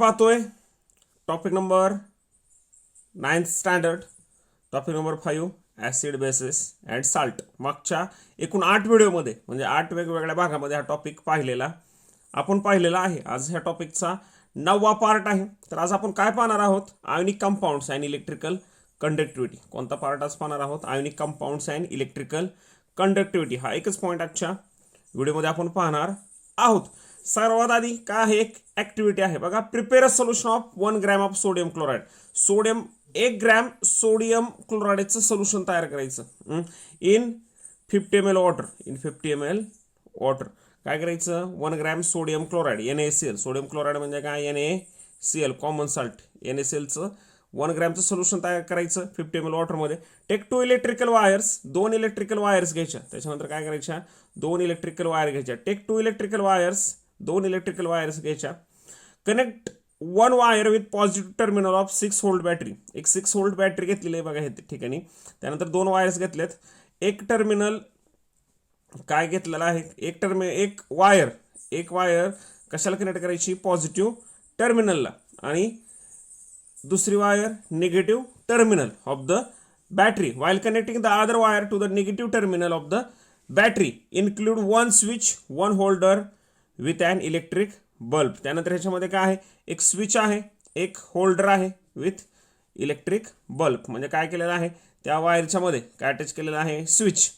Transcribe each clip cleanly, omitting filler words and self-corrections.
पाहतोय topic number 9th standard, topic number 5 acid basis and salt. मागच्या एकूण 8 व्हिडिओमध्ये म्हणजे 8 वेगवेगळ्या भागामध्ये हा टॉपिक आपण पाहिलेला आहे. आज ह्या टॉपिकचा 9वा पार्ट आहे. तर आज आपण काय पाहणार आहोत? Ionic compounds and electrical conductivity. कोणता पार्ट आज पाहणार आहोत? Ionic compounds and electrical conductivity. हा एकच पॉईंट आजच्या व्हिडिओमध्ये आपण पाहणार आहोत. सर्वात आधी काय आहे? एक ऍक्टिव्हिटी आहे बघा. Prepare a solution of 1 gram of sodium chloride. 1 gram sodium क्लोराईडचं सोल्युशन तयार करायचं in 50 ml water. In 50 ml water काय करायचं? 1 gram sodium chloride NaCl. Sodium chloride म्हणजे काय? NaCl common salt. NaClचं 1 ग्रॅमचं सोल्युशन तयार करायचं 50 ml वॉटरमध्ये. Take 2 electrical wires. 2 electrical wires घ्यायच्या. त्याच्यानंतर काय करायच्या? 2 इलेक्ट्रिकल वायर घ्यायच्या. Take 2 electrical wires. 2 electrical wires घ्यायच्या. Connect 1 wire with positive terminal of 6 volt battery. एक 6 व्होल्ट बॅटरी घेतलेली आहे बघा हे ठिकाणी. त्यानंतर 2 वायर्स घेतलेत. एक टर्मिनल काय घेतलेला आहे? एक वायर कशाला कनेक्ट करायची? पॉझिटिव्ह टर्मिनलला. आणि दुसरी wire negative terminal of the battery. While connecting the other wire to the negative terminal of the battery include 1 switch 1 holder with an electric bulb. त्यानंतर ह्याच्यामध्ये काय आहे? एक स्विच आहे, एक होल्डर आहे विथ इलेक्ट्रिक बल्ब. म्हणजे काय केलेलं आहे? त्या वायरच्या मध्ये काय अटॅच केलेलं आहे? स्विच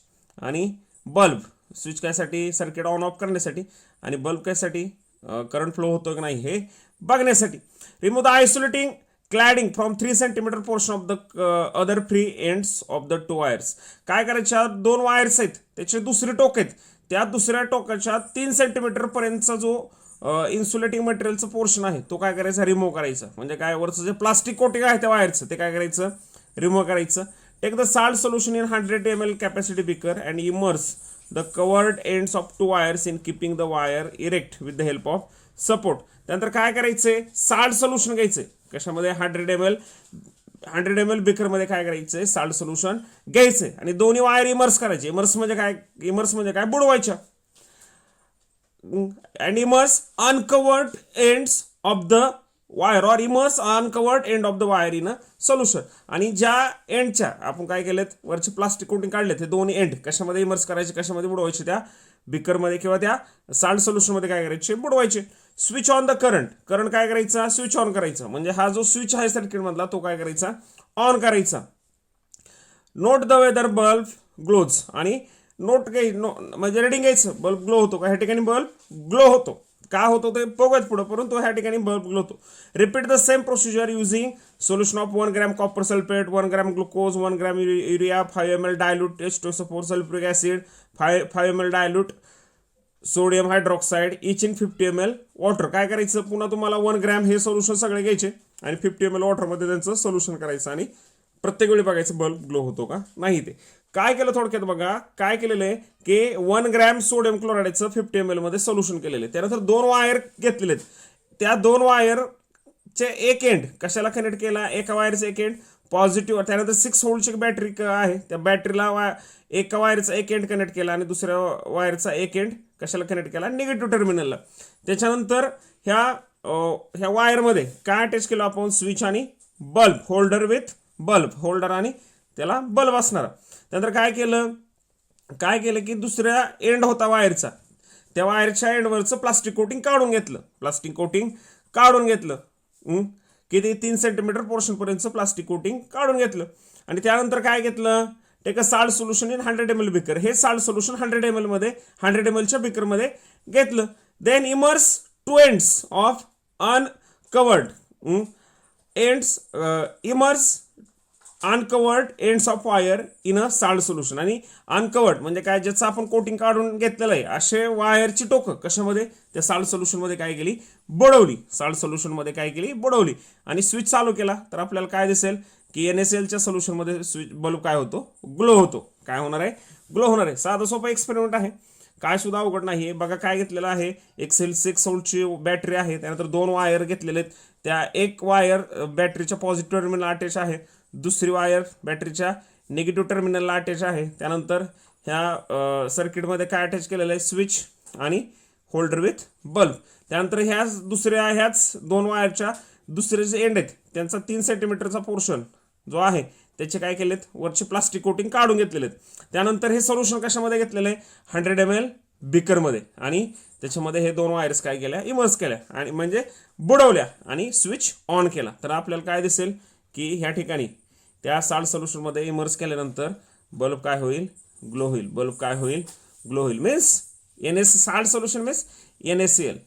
आणि बल्ब. स्विच कायसाठी? सर्किट ऑन ऑफ करण्यासाठी. आणि बल्ब कायसाठी? करंट फ्लो होतो की नाही हे बघण्यासाठी. Remove the isolating cladding from 3 cm portion of the other free ends of the 2 wires. काय करायच्या? 2 वायर्स आहेत, त्याचे दुसरे टोक आहेत. त्या दुसऱ्या टोकाच्या 3 cm पर्यंतचा जो इन्सुलेटिंग मटेरियलचं पोर्शन आहे तो काय करायचा? रिमूव्ह करायचा. म्हणजे काय? वरचं जे प्लास्टिक कोटिंग आहे त्या वायरचं ते काय करायचं? रिमूव्ह करायचं. Take the salt solution in 100 ml capacity beaker and immerse the covered ends of 2 wires in keeping the wire erect with the help of support. त्यानंतर काय करायचंय? साल्ट सोल्युशन घ्यायचंय. कशामध्ये? 100 ml बिकरमध्ये काय करायचंय? साल्ट सोल्युशन घ्यायचंय आणि दोन्ही वायर इमर्स करायचे. इमर्स म्हणजे काय? बुडवायच्या. and immerse uncovered ends of the wire or immerse uncovered end of the wire in a solution. आणि ज्या एंडच्या आपण काय केलेत? वरचे प्लास्टिक कोटिंग काढले ते दोन्ही एंड कशामध्ये इमर्स करायचे? कशामध्ये बुडवायचे? त्या बिकरमध्ये किंवा त्या साल्ट सोल्युशनमध्ये काय करायचे? बुडवायचे. स्विच ऑन द करंट काय करायचा? स्विच ऑन करायचा. म्हणजे हा जो स्विच आहे सर्किट मधला तो काय करायचा? ऑन करायचा. Note the whether bulb glows. आणि म्हणजे रिडिंग घ्यायचं. बल्ब ग्लो होतो का? ह्या ठिकाणी बल्ब ग्लो होतो. का होतो ते बघूयात पुढे, परंतु ह्या ठिकाणी बल्ब ग्लो होतो. Repeat the same procedure using solution of 1 gram copper sulphate, 1 gram glucose, 1 gram urea, 5 ml dilute H2SO4 sulphuric acid, 5 ml dilute sodium hydroxide each in 50 ml water. काय करायचं? पुन्हा तुम्हाला 1 ग्रॅम हे सोल्युशन सगळे घ्यायचे आणि 50 ml वॉटरमध्ये त्यांचं सोल्युशन करायचं आणि प्रत्येक वेळी बघायचं बल्ब ग्लो होतो का नाही. ते काय केलं थोडक्यात बघा. काय केलेलं आहे की 1 ग्रॅम सोडियम क्लोराईडचं 50 ml मध्ये सोल्युशन केलेलं आहे. त्यानंतर 2 वायर घेतलेले आहेत. त्या 2 वायरचे एक एंड कशाला कनेक्ट केला? एका वायरचा एक एंड पॉझिटिव्ह. त्यानंतर 6 व्होल्टची बॅटरी आहे, त्या बॅटरीला एका वायरचा एक एंड कनेक्ट केला आणि दुसऱ्या वायरचा एक एंड कशाला कनेक्ट केला? निगेटिव्ह टर्मिनलला. त्याच्यानंतर ह्या वायरमध्ये काय अटॅच केलं आपण? स्विच आणि bulb. Holder with bulb. Holder आणि त्याला बल्ब असणार. त्यानंतर काय केलं की दुसऱ्या एंड होता वायरचा, त्या वायरच्या एंडवरचं प्लास्टिक कोटिंग काढून घेतलं. किती? 3 cm पोर्शन पर्यंतचं प्लास्टिक कोटिंग काढून घेतलं. आणि त्यानंतर काय घेतलं? Take a salt solution in 100 ml beaker. हे साल्ट सोल्युशन 100 mlच्या बिकरमध्ये घेतलं. Then immerse 2 ends of uncovered uncovered ends of wire in a salt solution. आणि अनकवर्ड म्हणजे काय? ज्याचं आपण कोटिंग काढून घेतलेलं आहे असे वायरची टोकं कशामध्ये? त्या साल्ट सोल्युशनमध्ये काय केली? बुडवली. साल्ट सोल्युशनमध्ये काय केली? बुडवली. आणि स्विच चालू केला तर आपल्याला काय दिसेल की NaClच्या सोल्युशनमध्ये स्विच बल्ब काय होतो? ग्लो होतो. काय होणार आहे? ग्लो होणार आहे. साधा सोपा एक्सपेरिमेंट आहे, काय सुद्धा अवघड नाही. बघा काय घेतलेलं आहे? एक 6 व्होल्टची बॅटरी आहे. त्यानंतर 2 वायर घेतलेले आहेत. त्या एक वायर बॅटरीच्या पॉझिटिव्ह टर्मिनल अटॅच आहे, दुसरी वायर बॅटरीच्या निगेटिव्ह टर्मिनलला अटॅच आहे. त्यानंतर ह्या सर्किटमध्ये काय अटॅच केलेलं आहे? स्विच आणि होल्डर विथ बल्ब. त्यानंतर ह्याच 2 वायरच्या दुसरे जे एंड आहेत त्यांचा 3 सेंटीमीटरचा पोर्शन जो आहे त्याचे काय केलेत, वरचे प्लास्टिक कोटिंग काढून घेतलेले आहेत. त्यानंतर हे सोल्युशन कशामध्ये घेतलेलं आहे, 100 ml बिकरमध्ये, आणि त्याच्यामध्ये हे 2 वायर्स काय केल्या, इमर्स केल्या आणि म्हणजे बुडवल्या आणि स्विच ऑन केला. तर आपल्याला काय दिसेल की ह्या ठिकाणी त्या साल्ट सोल्युशनमध्ये इमर्स केल्यानंतर बल्ब काय होईल, ग्लो होईल. बल्ब काय होईल, ग्लो होईल. Means salt solution means NaCl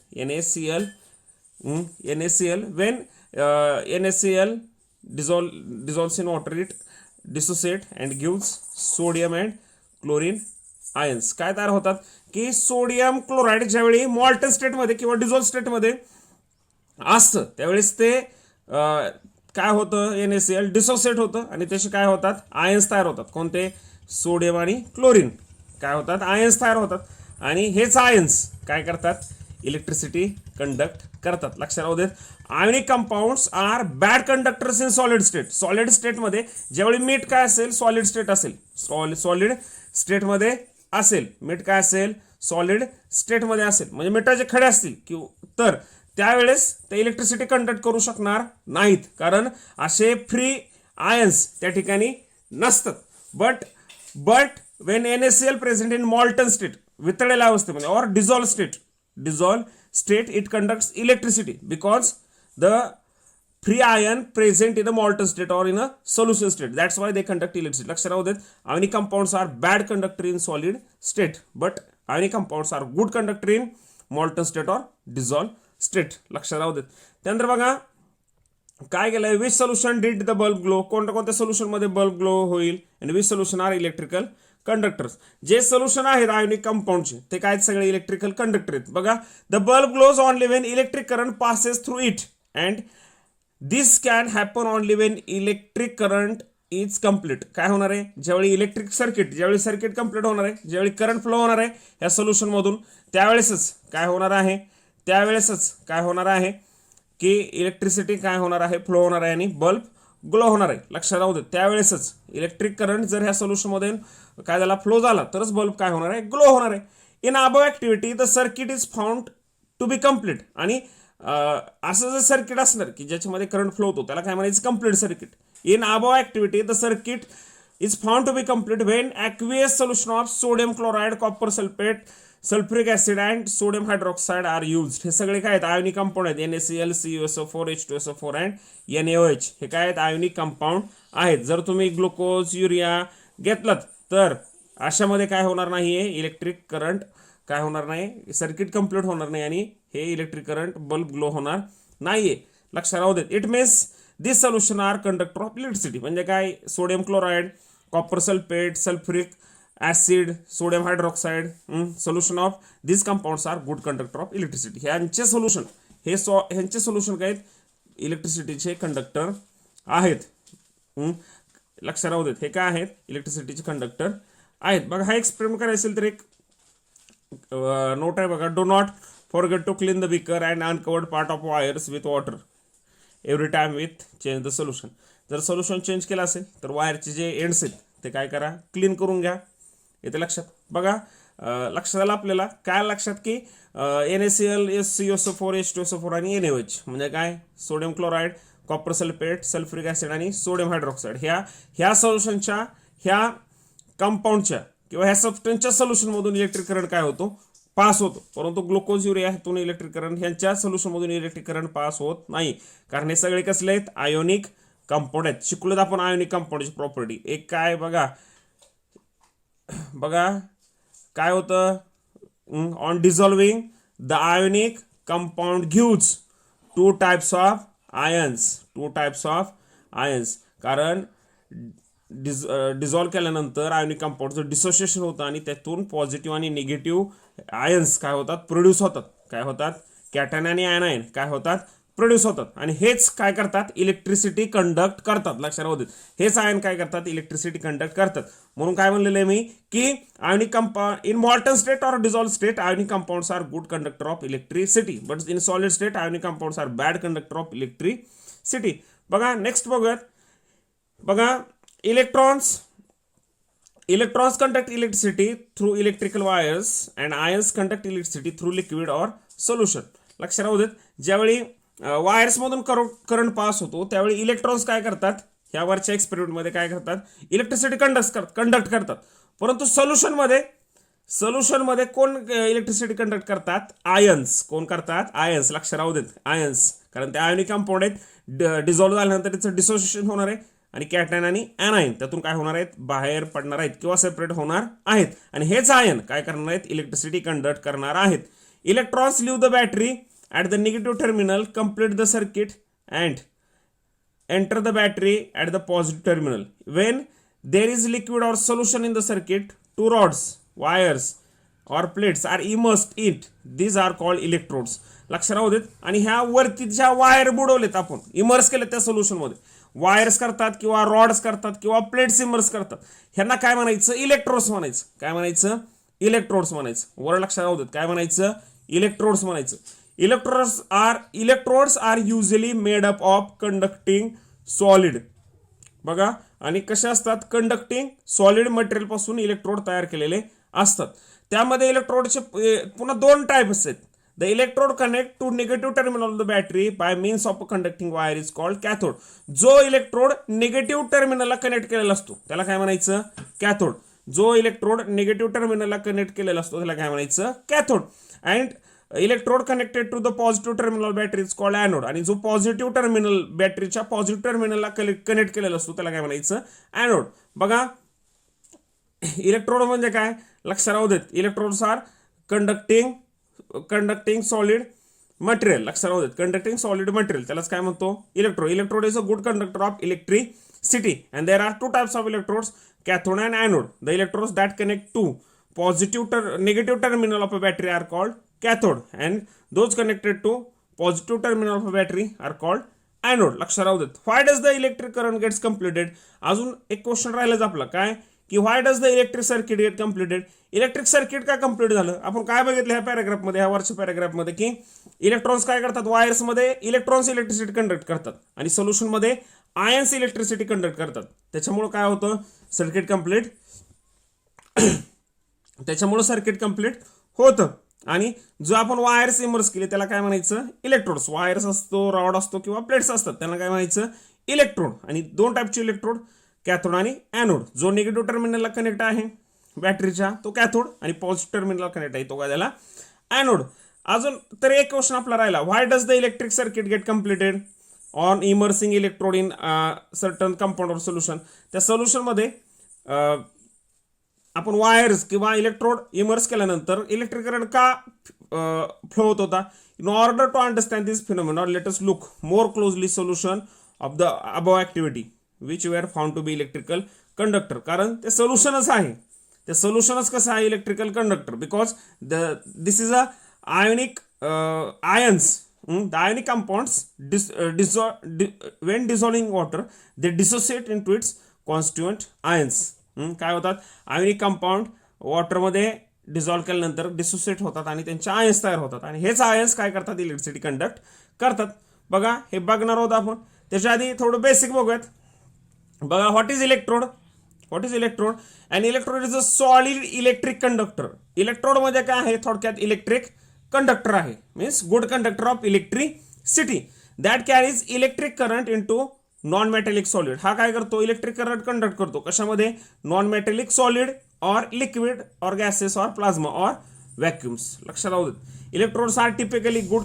when NaCl dissolves in water, it dissociate and gives sodium and chlorine ions. काय तयार होतात की सोडियम क्लोराईड ज्यावेळी मॉल्टन स्टेटमध्ये किंवा डिझॉल्व स्टेटमध्ये असतं त्यावेळेस ते काय होतं, NaCl डिसोसिएट होतं आणि त्याचे काय होतात, आयन्स तयार होतात. कोणते, सोडियम आणि क्लोरीन काय होतात, आयन्स तयार होतात. आणि हेच आयन्स काय करतात, इलेक्ट्रिसिटी कंडक्ट करतात. लक्षात राहू देत. Ionic compounds are bad conductors in solid state. Solid स्टेटमध्ये ज्यावेळी मीठ काय असेल, सॉलिड स्टेट असेल, सॉलिड स्टेटमध्ये असेल, मीठ काय असेल, सॉलिड स्टेटमध्ये असेल, म्हणजे मिठाचे खडे असतील तर त्यावेळेस ते इलेक्ट्रिसिटी कंडक्ट करू शकणार नाहीत, कारण असे फ्री आयन्स त्या ठिकाणी नसतात. But when NaCl present in molten state, वितळलेल्या अवस्थेमध्ये, or dissolve state it conducts electricity because the free ion present in a molten state or in a solution state. That's why they conduct electricity. लक्षात राहू देत. Ionic compounds are bad conductor in solid state, but ionic compounds are good conductor in molten state or dissolved state. लक्षात राहू देत. त्यानंतर बघा काय केलंय, which solution did the bulb glow. कोणत्या सोल्युशन मध्ये बल्ब ग्लो होईल, आणि which solution are electrical conductors. जे सोल्युशन आहेत आयोनिक कंपाऊंडचे ते काय सगळे इलेक्ट्रिकल कंडक्टर आहेत. बघा, the bulb glows only when electric current passes through it, and this can happen only when electric current is complete. काय होणार आहे, ज्यावेळी सर्किट कम्प्लीट होणार आहे, ज्यावेळी करंट फ्लो होणार आहे या सोल्युशन मधून, त्यावेळेसच काय होणार आहे की इलेक्ट्रिसिटी काय होणार आहे, फ्लो होणार आहे आणि बल्ब ग्लो होणार आहे. लक्षात राहू दे. त्यावेळेसच इलेक्ट्रिक करंट जर ह्या सोल्युशन मध्ये काय झाला, फ्लो झाला, तरच बल्ब काय होणार आहे, ग्लो होणार आहे. In above activity the circuit is found to be complete. आणि असं जर सर्किट असणार की ज्याच्यामध्ये करंट फ्लो होतो त्याला काय म्हणायचं, complete circuit. In above activity the circuit is found to be complete when aqueous solution of sodium chloride, copper sulphate, sulphuric acid and sodium hydroxide are used. हे सगळे काय आहेत, आयोनिक कंपाऊंड आहेत. NaCl, CuSO4, H2SO4 and NaOH. हे काय आहेत, ionic compound आहेत. जर तुम्ही ग्लुकोज, युरिया घेतलात तर अशामध्ये काय होणार नाहीये, इलेक्ट्रिक करंट काय होणार नाही, सर्किट कम्प्लीट होणार नाही आणि हे इलेक्ट्रिक करंट बल्ब ग्लो होणार नाहीये. लक्षात राहू देत. It means this solution are conductor of electricity. म्हणजे काय, sodium chloride, copper sulphate, sulphuric acid, sodium hydroxide, solution of this compounds are good conductor of electricity. ह्यांचे सोल्युशन काय आहेत, इलेक्ट्रिसिटीचे कंडक्टर आहेत. लक्षात राहू देत. हे काय आहेत, इलेक्ट्रिसिटीचे कंडक्टर आहेत. बघा, हा एक्सपेरिमेंट करायचा असेल तर एक नोट आहे बघा, do not forget to clean the beaker and uncovered part of wires with water every time with change the solution. जर सोल्युशन चेंज केलं असेल तर वायरचे जे एंड्स आहेत ते काय करा, क्लीन करून घ्या. येते लक्षात. बघा, लक्षात आलं आपल्याला. काय लक्षात की NaCl, CuSO4, H2SO4 आणि NaOH म्हणजे काय, sodium chloride, copper sulphate, sulphuric acid आणि सोडियम हायड्रॉक्साईड ह्या सोल्युशनच्या, ह्या कंपाऊंडच्या किंवा ह्या सबस्टन्सच्या सोल्युशन मधून इलेक्ट्रिक करंट काय होतो, पास होतो. परंतु ग्लुकोज, युरिया ह्यातून इलेक्ट्रिक करंट, ह्यांच्या सोल्युशन मधून इलेक्ट्रिक करंट पास होत नाही, कारण हे सगळे कसले आहेत, आयोनिक कंपाऊंड आहेत. शिकलोत आपण आयोनिक कंपाऊंडची प्रॉपर्टी. एक काय बघा काय होतं, on dissolving the ionic compound gives two types of ions. कारण डिझॉल्व केल्यानंतर आयोनिक कंपाऊंडचं डिसोसिएशन होतं आणि त्यातून पॉझिटिव्ह आणि निगेटिव्ह आयन्स काय होतात, प्रोड्यूस होतात. काय होतात, कॅटॅन आणि आयनायन काय होतात, प्रोड्यूस होतात. आणि हेच काय करतात, इलेक्ट्रिसिटी कंडक्ट करतात. लक्षात राहू देत. हेच आयन काय करतात, इलेक्ट्रिसिटी कंडक्ट करतात. म्हणून काय म्हणलेलं आहे मी की ionic compound in molten state or dissolve state ionic compounds are good conductor of electricity, but in solid state ionic compounds are bad conductor of electricity. बघा, नेक्स्ट बघूयात. बघा, electrons Electrons conduct electricity through electrical wires and ions conduct electricity through liquid or solution. लक्षात राहू देत, ज्यावेळी wires मधून current pass होतो त्यावेळी इलेक्ट्रॉन्स काय करतात, ह्या वरच्या एक्सपेरिमेंट मध्ये काय करतात, इलेक्ट्रिसिटी कंडक्ट करतात. परंतु सोल्युशन मध्ये कोण इलेक्ट्रिसिटी कंडक्ट करतात, आयन्स. कोण करतात, आयन्स. लक्षात राहू देत, आयन्स, कारण ते आयोनिक कंपाऊंड आहेत, डिझॉल्व्ह झाल्यानंतर त्याचं डिसोसिएशन होणार आहे आणि कॅटायन आणि ॲनायन त्यातून काय होणार आहेत, बाहेर पडणार आहेत किंवा सेपरेट होणार आहेत. आणि हेच आयन काय करणार आहेत, इलेक्ट्रिसिटी कंडक्ट करणार आहेत. Electrons leave the battery at the negative terminal, complete the circuit and enter the battery at the positive terminal. When there is liquid or solution in the circuit, two rods, wires or plates are immersed in it. These are called electrodes. लक्षात राहू देत. आणि ह्या वरती ज्या wire बुडवलेत आपण, immerse केले त्या सोल्युशन मध्ये, वायर्स करतात किंवा रॉड्स करतात किंवा प्लेट्स इमर्स करतात, ह्यांना काय म्हणायचं, इलेक्ट्रोड्स म्हणायचं. काय म्हणायचं, इलेक्ट्रोड्स म्हणायचं. वर लक्षात राहू देत, काय म्हणायचं, इलेक्ट्रोड्स म्हणायचं. Electrodes are usually made up of conducting solid. बघा, आणि कसे असतात, कंडक्टिंग सॉलिड मटेरियल पासून इलेक्ट्रोड तयार केलेले असतात. त्यामध्ये इलेक्ट्रोडचे पुन्हा दोन टाइप्स आहेत. The electrode connect to negative terminal of the battery by means of a conducting wire is called cathode. जो इलेक्ट्रोड निगेटिव्ह टर्मिनलला कनेक्ट केलेला असतो त्याला काय म्हणायचं, कॅथोड. जो इलेक्ट्रोड निगेटिव्ह टर्मिनलला कनेक्ट केलेला असतो त्याला काय म्हणायचं, cathode. And electrode connected to the positive terminal battery is called anode. आणि जो पॉझिटिव्ह टर्मिनल बॅटरीच्या पॉझिटिव्ह टर्मिनलला कनेक्ट केलेला असतो त्याला काय म्हणायचं, ॲनोड. बघा, इलेक्ट्रोड म्हणजे काय, लक्षात राहू देत, electrodes are conducting solid material. लक्षात राहू देत, कंडक्टिंग सॉलिड मटेरियल, त्यालाच काय म्हणतो, electrode. Electrode is a good conductor of electricity and there are two types of electrodes, cathode and anode. The electrodes that connect to negative terminal of a battery are called cathode and those connected to positive terminal of a battery are called anode. लक्षात राहू देत. Why does the electric current gets completed? अजून एक question राहिलाच आपला, काय की why does the electric circuit get completed? Electric circuit का complete झालं, आपण काय बघितलं ह्या पॅराग्राफ मध्ये, ह्या वरच्या पॅराग्राफ मध्ये, की इलेक्ट्रॉन्स काय करतात, वायर्स मध्ये इलेक्ट्रॉन्स इलेक्ट्रिसिटी कंडक्ट करतात आणि सोल्युशन मध्ये आयन्स इलेक्ट्रिसिटी कंडक्ट करतात. त्याच्यामुळे काय होतं, सर्किट कंप्लीट त्याच्यामुळे सर्किट कंप्लीट होतं. आणि जो आपण वायर्स इमर्स केले त्याला काय म्हणायचं, इलेक्ट्रोड्स. वायर्स असतो, रॉड असतो किंवा प्लेट्स असतात, त्यांना काय म्हणायचं, इलेक्ट्रोड. आणि दोन टाईपचे इलेक्ट्रोड, कॅथोड आणि ॲनोड. जो निगेटिव्ह टर्मिनलला कनेक्ट आहे बॅटरीच्या तो कॅथोड आणि पॉझिटिव्ह टर्मिनलला कनेक्ट आहे तो काय त्याला ॲनोड. अजून तर एक क्वेश्चन आपला राहिला, why does the electric circuit get completed on immersing electrode in certain compound or solution. त्या सोल्युशनमध्ये आपण वायर्स किंवा इलेक्ट्रोड इमर्स केल्यानंतर इलेक्ट्रिक करंट का फ्लो होत होता. In order to understand this phenomena let us look more closely solution of the above activity which were found to be electrical conductor. कारण ते सोल्युशनच आहे, ते सोल्युशनच कसं आहे, electrical conductor. Because this is a ionic ions. The ionic compounds when dissolving water they dissociate into its constituent ions. काय होतात, आयोनिक कंपाऊंड वॉटरमध्ये डिझॉल्व्ह केल्यानंतर डिसोसिएट होतात आणि त्यांचे आयन्स तयार होतात आणि हेच आयन्स काय करतात, इलेक्ट्रिसिटी कंडक्ट करतात. बघा, हे बघणार आहोत आपण. त्याच्या आधी थोडं बेसिक बघूयात. बघा, what is electrode. And electrode is a solid electric conductor. Electrode म्हणजे काय आहे, थोडक्यात इलेक्ट्रिक कंडक्टर आहे, means good conductor of electricity that carries electric current into non metallic solid. हा काय करतो, इलेक्ट्रिक करंट कंडक्ट करतो कशामध्ये, नॉन मेटॅलिक सॉलिड और लिक्विड और गॅसेस और प्लाझ्मा और व्हॅक्युम्स. लक्षात राहू देत. Electrodes are typically good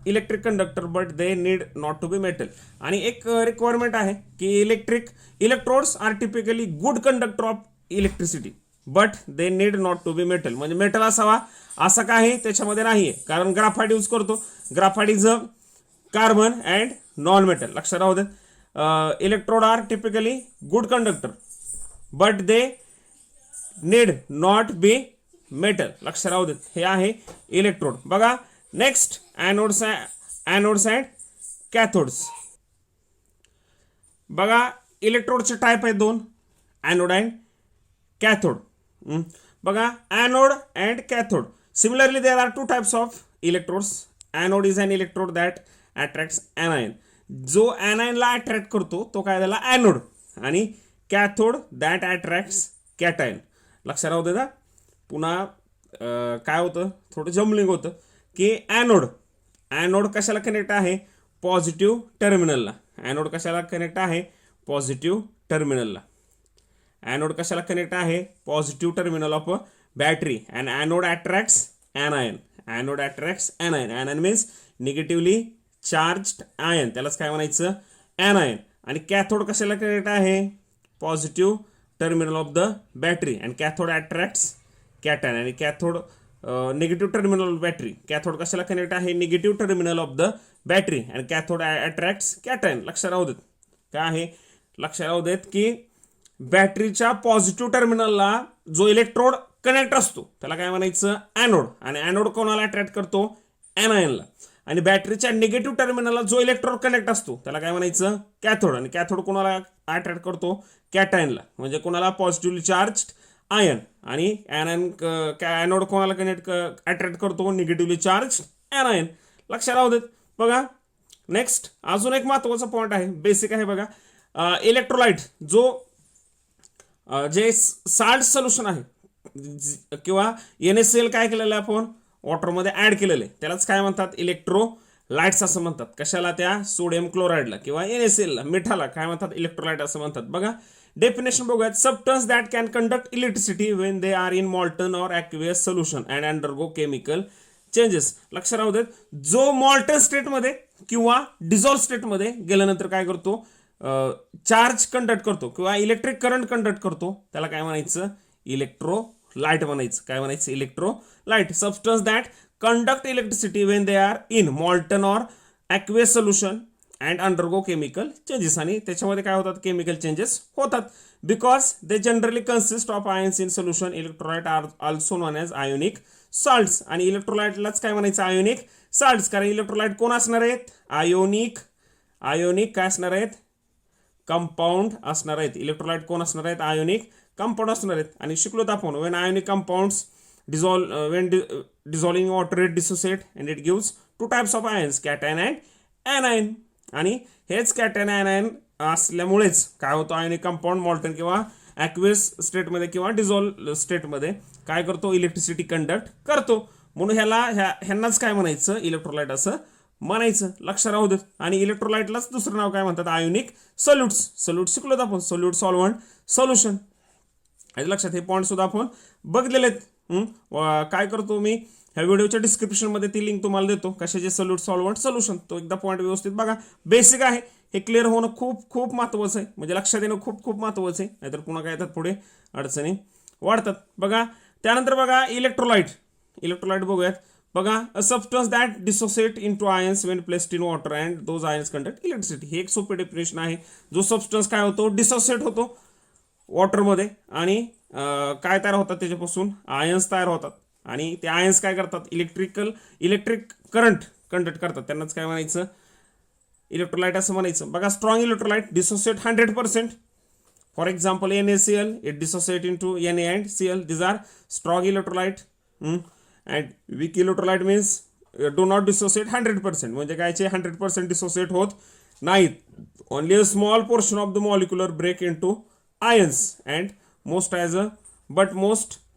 electric conductor but they need not to be metal. आणि एक रिक्वायरमेंट आहे की electrodes are typically good conductor of electricity but they need not to be metal. म्हणजे मेटल असावा असं काही त्याच्यामध्ये नाहीये, कारण ग्राफाईट यूज करतो. Graphite is a carbon and non metal. लक्षात राहू देत. Electrode are typically good conductor but they need not be metal. लक्षात राहू देत. हे आहे इलेक्ट्रोड. बघा, नेक्स्ट ॲनोड्स अँड कॅथोड्स. बघा, इलेक्ट्रोडचे टाईप आहेत दोन, ॲनोड अँड कॅथोड. बघा, anode and cathode. Similarly there are two types of electrodes. Anode is an electrode that attracts anion. जो ॲनायनला अट्रॅक्ट करतो तो काय झाला, ॲनोड. आणि कॅथोड दॅट अट्रॅक्ट्स कॅटायन. लक्षात राहू दे ना. पुन्हा काय होतं, थोडं जम्बलिंग होतं की ॲनोड कशाला कनेक्ट आहे, पॉझिटिव्ह टर्मिनलला. ॲनोड कशाला कनेक्ट आहे, पॉझिटिव्ह टर्मिनलला. ॲनोड कशाला कनेक्ट आहे, positive terminal of battery. And anode attracts anion. Anode attracts anion. Anion means negatively charged ion, त्यालाच काय म्हणायचं, ॲनायन. आणि कॅथोड कशाला कनेक्ट आहे, positive terminal of the battery. And cathode attracts cation. आणि cathode negative terminal of battery. Cathode कशाला connect आहे, negative terminal of the battery. And cathode attracts cation. लक्षात राहू देत काय आहे, लक्षात राहू देत की बॅटरीच्या पॉझिटिव्ह टर्मिनलला जो इलेक्ट्रोड कनेक्ट असतो त्याला काय म्हणायचं, ॲनोड. आणि ॲनोड कोणाला अट्रॅक्ट करतो, ॲनायनला. आणि बॅटरीच्या निगेटिव्ह टर्मिनलला जो इलेक्ट्रोड कनेक्ट असतो त्याला काय म्हणायचं, कॅथोड. आणि कॅथोड कोणाला अट्रॅक्ट करतो, कॅटायनला. म्हणजे कोणाला, पॉझिटिव्हली चार्ज्ड आयन. आणि ॲनोड कोणाला अट्रॅक्ट करतो, निगेटिव्हली चार्ज ॲनायन. लक्षात राहू देत. बघा नेक्स्ट अजून एक महत्त्वाचा पॉईंट आहे, बेसिक आहे बघा. इलेक्ट्रोलाइट जे साल्ट सोल्युशन आहे किंवा NaCl काय केलेलं आहे आपण वॉटरमध्ये ॲड केलेलं आहे त्यालाच काय म्हणतात, इलेक्ट्रोलाइट्स असं म्हणतात. कशाला, त्या सोडियम क्लोराईडला किंवा NaClला, मिठाला काय म्हणतात, इलेक्ट्रोलाइट असं म्हणतात. बघा डेफिनेशन बघूयात. Substance that can conduct electricity when they are in molten or aqueous solution and undergo chemical changes. लक्षात राहू देत, जो मॉल्टन स्टेटमध्ये किंवा डिझॉल्व स्टेटमध्ये गेल्यानंतर काय करतो, चार्ज कंडक्ट करतो किंवा इलेक्ट्रिक करंट कंडक्ट करतो त्याला काय म्हणायचं, इलेक्ट्रोलाइट म्हणायचं. काय म्हणायचं, electrolyte. Substance that conduct electricity when they are in molten or aqueous solution and undergo chemical changes. आणि त्याच्यामध्ये काय होतात, केमिकल चेंजेस होतात. Because they generally consist of ions in solution. Electrolyte are also known as ionic salts. आणि इलेक्ट्रोलाइटलाच काय म्हणायचं, ionic salts. कारण इलेक्ट्रोलाइट कोण असणार आहेत, आयोनिक काय असणार आहेत, कंपाऊंड असणार आहेत. इलेक्ट्रोलाइट कोण असणार आहेत, आयोनिक कंपाऊंड असणार आहेत. आणि शिकलोत आपण, Wien ionic compounds dissolving water it dissociate and it gives two types of ions, cation and anion. आणि हेच कॅटायन ॲनायन असल्यामुळेच काय होतं, आयोनिक कंपाऊंड मॉल्टन किंवा ॲक्वियस स्टेटमध्ये किंवा डिझॉल्व स्टेटमध्ये काय करतो, इलेक्ट्रिसिटी कंडक्ट करतो. म्हणून ह्यांनाच काय म्हणायचं, इलेक्ट्रोलाइट असं म्हणायचं. लक्षात राहू देत. आणि इलेक्ट्रोलाइटलाच दुसरं नाव काय म्हणतात, आयोनिक सोल्यूट शिकलोत आपण, सोल्यूट सॉल्व्हंट सोल्युशन. लक्षात, हे पॉईंट सुद्धा आपण बघलेले आहेत. काय करतो मी, ह्या व्हिडिओच्या डिस्क्रिप्शनमध्ये ती लिंक तुम्हाला देतो, कशाचे सोल्यूट सॉल्व्हंट सोल्युशन. तो एकदा पॉईंट व्यवस्थित बघा. बेसिक आहे, हे क्लिअर होणं खूप खूप महत्त्वाचं आहे. म्हणजे लक्षात येणं खूप खूप महत्त्वाचं आहे, नाहीतर पुन्हा काय येतात पुढे अडचणी वाढतात. बघा त्यानंतर बघा इलेक्ट्रोलाइट बघूयात. बघा, अ substance that dissociate into ions Wien placed in water and those ions conduct electricity. हे एक सोपे डेफिनेशन आहे. जो सबस्टन्स काय होतो, डिसोसिएट होतो वॉटरमध्ये आणि काय तयार होतात, त्याच्यापासून आयन्स तयार होतात. आणि ते आयन्स काय करतात, इलेक्ट्रिक करंट कंडक्ट करतात. त्यांनाच काय म्हणायचं, इलेक्ट्रोलाइट असं म्हणायचं. बघा, strong electrolyte dissociate 100%. For example NaCl, it dissociate into Na and Cl. These are strong electrolyte. And weak electrolyte means do not dissociate 100%. म्हणजे कायचे 100% डिसोसिएट होत नाहीत. Only a small portion of the molecular break into ions and most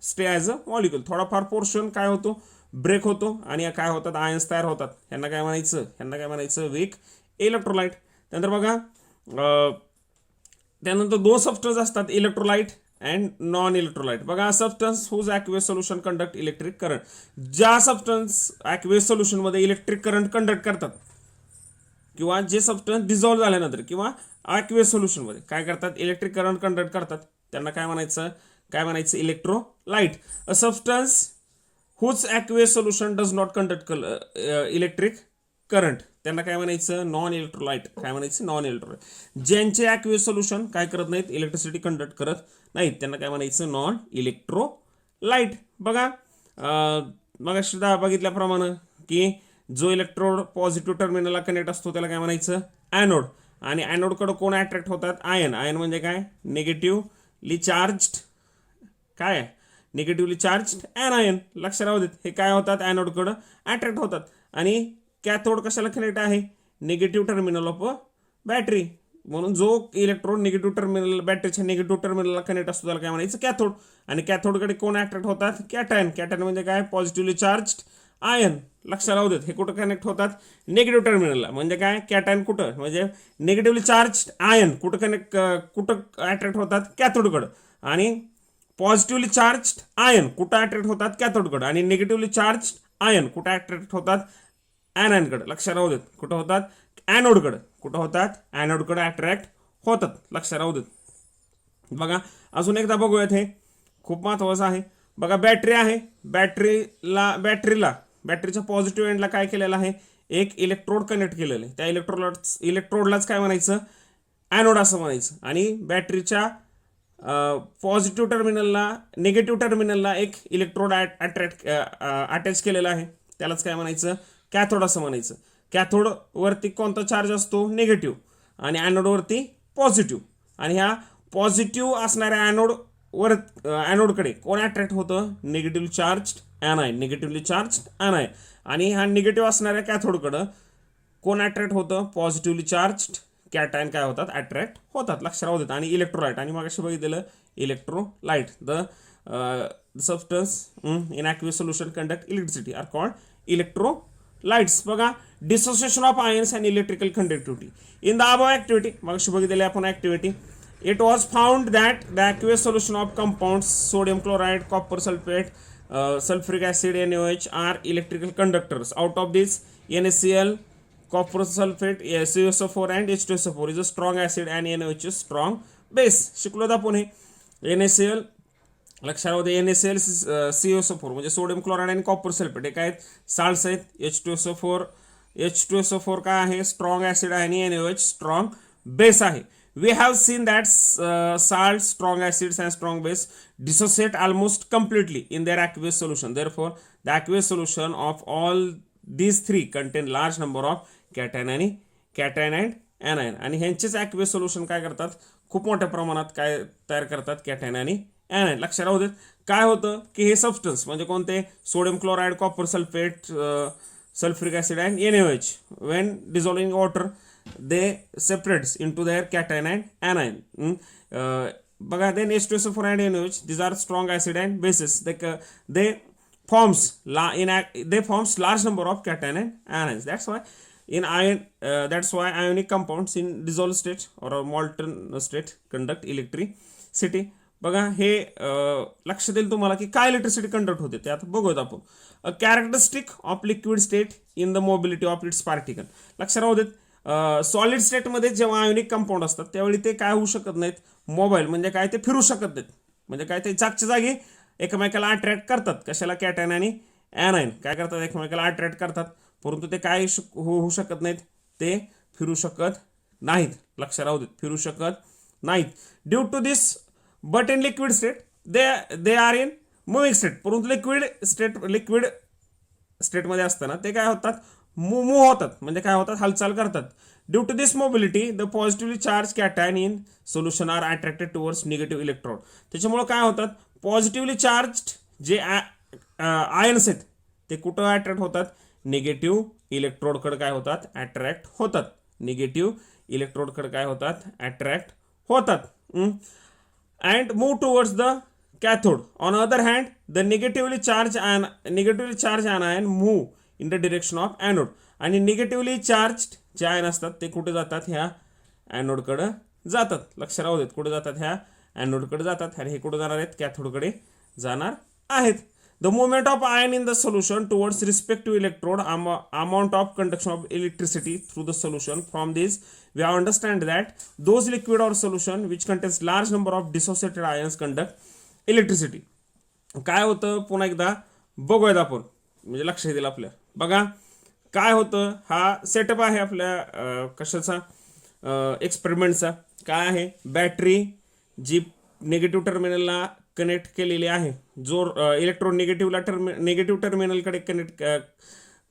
stay as a molecule. थोडाफार portion काय होतो, break होतो आणि काय होतात, आयन्स तयार होतात. ह्यांना काय म्हणायचं, वीक इलेक्ट्रोलाइट. त्यानंतर बघा, त्यानंतर दोन सबस्टन्स असतात, इलेक्ट्रोलाइट अँड नॉन इलेक्ट्रोलाइट. बघा, substance whose aqueous solution conduct electric current. ज्या सबस्टन्स ॲक्वियस सोल्युशनमध्ये इलेक्ट्रिक करंट कंडक्ट करतात किंवा जे सबस्टन्स डिझॉल्व झाल्यानंतर किंवा ॲक्वियस सोल्युशनमध्ये काय करतात, इलेक्ट्रिक करंट कंडक्ट करतात, त्यांना काय म्हणायचं, electrolyte. A substance whose aqueous solution does not conduct electric current, त्यांना काय म्हणायचं, नॉन इलेक्ट्रोलाइट. काय म्हणायचं, नॉन इलेक्ट्रोलाइट. ज्यांचे ॲक्वियस सोल्युशन काय करत नाहीत, इलेक्ट्रिसिटी कंडक्ट करत नाहीत, त्यांना काय म्हणायचं, नॉन इलेक्ट्रोलाइट. बघा, मग सुद्धा बघितल्याप्रमाणे की जो इलेक्ट्रोड पॉझिटिव्ह टर्मिनलला कनेक्ट असतो त्याला काय म्हणायचं, ॲनोड. आणि ॲनोडकडे कोण अट्रॅक्ट होतात, आयन. आयन म्हणजे काय, निगेटिव्हली चार्ज्ड ॲनायन. लक्ष राहू देत. हे काय होतात, ॲनोडकडे अट्रॅक्ट होतात. आणि कॅथोड कशाला कनेक्ट आहे, निगेटिव्ह टर्मिनल ऑफ बॅटरी. म्हणून जो इलेक्ट्रॉन निगेटिव्ह टर्मिनल बॅटरीच्या निगेटिव्ह टर्मिनलला कनेक्ट असतो त्याला काय म्हणायचं कॅथोड. आणि कॅथोडकडे कोण अट्रॅक्ट होतात कॅटायन. कॅटायन म्हणजे काय पॉझिटिव्हली चार्ज आयन. लक्षात राहू देत हे कुठं कनेक्ट होतात निगेटिव्ह टर्मिनलला. म्हणजे काय कॅटायन कुठं म्हणजे निगेटिव्हली चार्ज आयन कुठं कुठं अट्रॅक्ट होतात कॅथोडकडं. आणि पॉझिटिव्हली चार्ज आयन कुठं अट्रॅक्ट होतात कॅथोडकडं. आणि निगेटिव्हली चार्ज आयन कुठं अट्रॅक्ट होतात ॲनायनकडे. लक्षात राहू देत कुठं होतात ॲनोडकडं. कुठं होतात ॲनोडकडे अट्रॅक्ट होतात. लक्षात राहू देत. बघा अजून एकदा बघूयात हे खूप महत्त्वाचं आहे. बघा बॅटरी आहे. बॅटरीच्या पॉझिटिव्ह एंडला काय केलेलं आहे एक इलेक्ट्रोड कनेक्ट केलेलं आहे. त्या इलेक्ट्रोडलाच काय म्हणायचं ॲनोड असं म्हणायचं. आणि बॅटरीच्या पॉझिटिव्ह टर्मिनलला निगेटिव्ह टर्मिनलला एक इलेक्ट्रोड अटॅच केलेला आहे त्यालाच काय म्हणायचं कॅथोड असं म्हणायचं. कॅथोडवरती कोणता चार्ज असतो निगेटिव्ह आणि ॲनोडवरती पॉझिटिव्ह. आणि ह्या पॉझिटिव्ह असणाऱ्या ॲनोडकडे कोण अट्रॅक्ट होतं negative charge anion. Negatively charge anion. आणि ह्या निगेटिव्ह असणाऱ्या कॅथोडकडं कोण अट्रॅक्ट होतं पॉझिटिव्हली चार्ज कॅटायन काय होतात अट्रॅक्ट होतात. लक्षात राहू देत. आणि इलेक्ट्रोलाइट आणि मग अशी बघितलेलं electrolyte the substance in aqueous solution conduct electricity are called electrolytes. बघा dissociation of ions and electrical conductivity in the above activity. मग अशी बघितलेली आपण activity. It was found that the aqueous solution of compounds sodium chloride, copper sulfate, sulfuric acid, NaOH are electrical conductors. Out of this, NaCl, copper sulfate, CuSO4 and H2SO4 is a strong acid and NaOH is strong base. शिकलो आपण हे NaCl लक्षात राहू दे. NaCl CuSO4 म्हणजे sodium chloride आणि copper sulphate हे काय आहेत साल्ट्स आहेत. H2SO4 काय आहे स्ट्रॉंग ॲसिड आहे आणि NaOH स्ट्रॉंग बेस आहे. We have seen that salts, strong acids and strong base dissociate almost completely in their aqueous solution. Therefore, the aqueous solution of all these three contain large number of cation and anion. आणि ह्यांचेच aqueous solution काय करतात खूप मोठ्या प्रमाणात काय तयार करतात cation आणि ॲनायन. लक्षात राहू देत. काय होतं की हे सबस्टन्स म्हणजे कोणते sodium chloride copper sulphate sulphuric acid and NaOH when dissolving water they separates into their cation and anion. बघा then H2SO4 and NaOH these are strong acid and bases. They forms large number of cation and anions. That's why ionic compounds in dissolved state or molten state conduct electricity. बघा हे लक्ष देईल तुम्हाला की काय electricity conduct होते ते आता बघूयात आपण. A characteristic of liquid state in the mobility of its particle. लक्षात राहू देत. सॉलिड स्टेटमध्ये जेव्हा आयोनिक कंपाऊंड असतात त्यावेळी ते काय होऊ शकत नाहीत मोबाईल म्हणजे काय ते फिरू शकत नाहीत. म्हणजे काय ते जागच्या जागी एकमेकाला अट्रॅक्ट करतात. कशाला कॅटायन आणि ॲनायन काय करतात एकमेकाला अट्रॅक्ट करतात परंतु ते काय होऊ शकत नाहीत ते फिरू शकत नाहीत. लक्षात राहू देत फिरू शकत नाहीत. Due to this but in liquid state they are in moving state. परंतु लिक्विड स्टेटमध्ये असताना ते काय होतात मूव्ह होतात म्हणजे काय होतात हालचाल करतात. Due to this mobility the positively charge cation in solution are attracted towards negative electrode. त्याच्यामुळे काय होतात पॉझिटिव्हली चार्ज जे आयन्स आहेत ते कुठं अट्रॅक्ट होतात निगेटिव्ह इलेक्ट्रोडकडे काय होतात अट्रॅक्ट होतात. निगेटिव्ह इलेक्ट्रोडकडे काय होतात अट्रॅक्ट होतात. And move towards the cathode. On other hand the negatively charge anion move in the direction of anode. आणि निगेटिव्हली चार्ज जे आयन असतात ते कुठे जातात ह्या ॲनोडकडे जातात. लक्ष राहू देत कुठे जातात ह्या ॲनोडकडे जातात आणि हे कुठे जाणार आहेत कॅथोडकडे जाणार आहेत. The movement of ion in the solution towards respective electrode amount of conduction of electricity through the solution. From this we have understand that those liquid or solution which contains large number of dissociated ions conduct electricity. काय होतं पुन्हा एकदा बघूयात आपण म्हणजे लक्ष येईल आपल्या. बघा काय होतं हा सेटअप आहे आपल्या कशाचा एक्सपेरिमेंटचा. काय आहे बॅटरी जी निगेटिव्ह टर्मिनलला कनेक्ट केलेली आहे जो इलेक्ट्रॉन निगेटिव्ह टर्मिनलकडे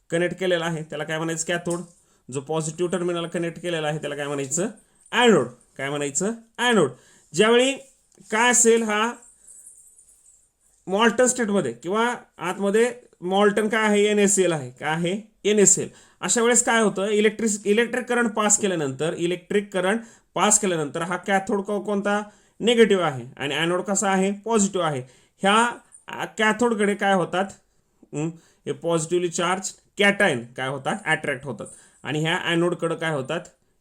कनेक्ट केलेला आहे त्याला काय म्हणायचं कॅथोड. जो पॉझिटिव्ह टर्मिनल कनेक्ट केलेला आहे त्याला काय म्हणायचं ॲनोड. काय म्हणायचं ॲनोड. ज्यावेळी काय असेल हा मॉल्टन स्टेटमध्ये किंवा आतमध्ये मॉल्टन काय आहे, NaCl आहे. काय आहे, NaCl. अशा वेळेस काय होतं, इलेक्ट्रिक करंट पास केल्यानंतर हा कॅथोड कोणता, निगेटिव्ह आहे आणि ॲनोड कसा आहे, पॉझिटिव्ह आहे. ह्या कॅथोडकडे काय होतात, हे पॉझिटिव्हली चार्ज कॅटायन काय होतात, अट्रॅक्ट होतात आणि ह्या ॲनोडकडे काय होतात,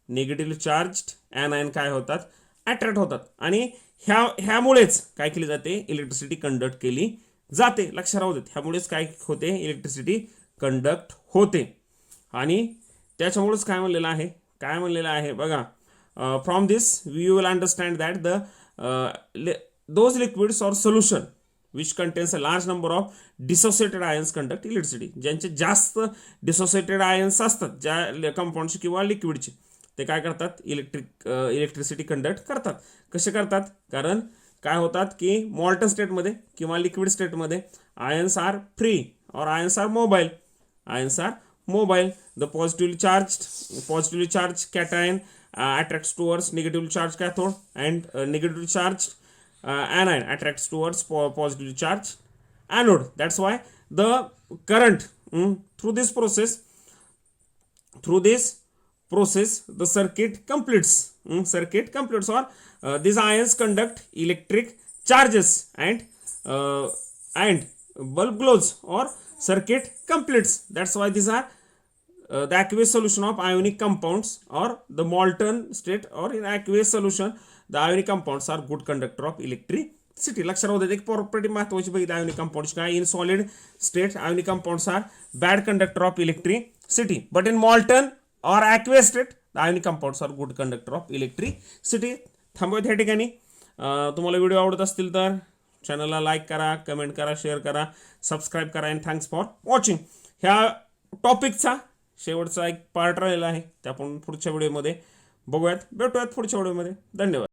निगेटिव्हली चार्ज ॲनायन काय होतात, अट्रॅक्ट होतात आणि ह्यामुळेच काय केली जाते, इलेक्ट्रिसिटी कंडक्ट केली जाते. लक्षात राहू देत, ह्यामुळेच काय होते, इलेक्ट्रिसिटी कंडक्ट होते. आणि त्याच्यामुळेच काय म्हणलेलं आहे बघा, from this we will understand that those liquids or solution which contains a large number of dissociated ions conduct electricity. ज्यांचे जास्त डिसोसिएटेड आयन्स असतात, ज्या कंपाऊंडचे किंवा लिक्विडचे, ते काय करतात, इलेक्ट्रिसिटी कंडक्ट करतात. कसे करतात, कारण काय होतात की मॉल्टन स्टेटमध्ये किंवा लिक्विड स्टेटमध्ये आयन्स आर फ्री और ions are mobile. The positively charged cation attracts towards negatively charged cathode, and negatively charged anion attracts towards positively charged anode. That's why the current through this process the circuit completes, or these ions conduct electric charges and bulb glows or circuit completes. That's why these are the aqueous solution of ionic compounds, or the molten state, or in aqueous solution the ionic compounds are good conductor of electricity. लक्षात राहू दे, एक property महत्त्वाची बघितली ionic compounds काय, in solid state ionic compounds are bad conductor of electricity, but in molten or aqueous state the ionic compounds are good conductor of electricity. थांबूयात ह्या ठिकाणी. तुम्हाला व्हिडिओ आवडत असतील तर चॅनलला लाईक करा, कमेंट करा, शेअर करा, सबस्क्राईब करा, अँड थँक्स फॉर वॉचिंग. ह्या टॉपिकचा शेवटचा एक पार्ट राहिला आहे, ते आपण पुढच्या व्हिडिओमध्ये बघूयात, भेटूयात पुढच्या व्हिडिओमध्ये. धन्यवाद.